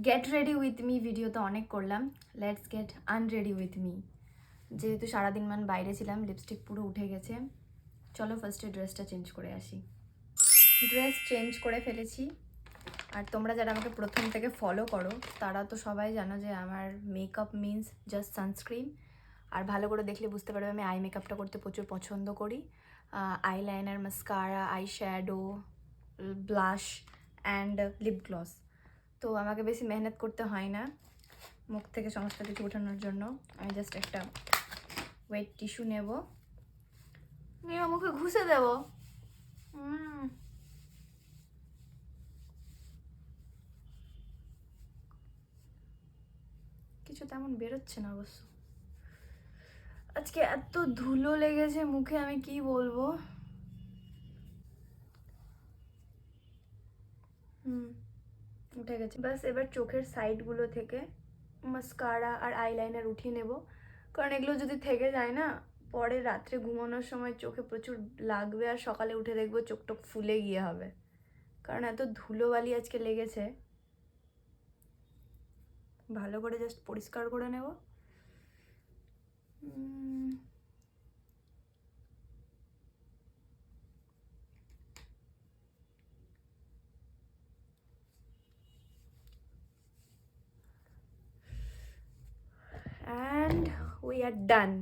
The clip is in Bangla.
Get ready with me video তো অনেক করলাম, let's get unready with me. যেহেতু সারাদিন বাইরে ছিলাম, লিপস্টিক পুরো উঠে গেছে। চলো ফার্স্টে ড্রেসটা চেঞ্জ করে আসি। ড্রেস চেঞ্জ করে ফেলেছি। আর তোমরা যারা আমাকে প্রথম থেকে ফলো করো তারা তো সবাই জানো যে আমার মেকআপ মিন্স জাস্ট সানস্ক্রিন। আর ভালো করে দেখলে বুঝতে পারবে আমি আই মেকআপটা করতে প্রচুর পছন্দ করি। Eyeliner, mascara, eye shadow, blush and lip gloss. তো আমাকে বেশি মেহনত করতে হয় না মুখ থেকে সমস্ত কিছু ওঠানোর জন্য। আমি জাস্ট একটা ওয়েট টিস্যু নেব, নিয়ে মুখে ঘুষে দেব। কিছু তেমন বেরোচ্ছে না অবশ্য। আজকে এত ধুলো লেগেছে মুখে, আমি কি বলবো। উঠে গেছে। বাস এবার চোখের সাইডগুলো থেকে মাস্কারা আর আইলাইনার উঠিয়ে নেব, কারণ এগুলো যদি থেকে যায় না, পরে রাত্রে ঘুমানোর সময় চোখে প্রচুর লাগবে আর সকালে উঠে দেখবো চোখ টোক ফুলে গিয়ে হবে, কারণ এত ধুলোবালি আজকে লেগেছে। ভালো করে জাস্ট পরিষ্কার করে নেব। And we are done.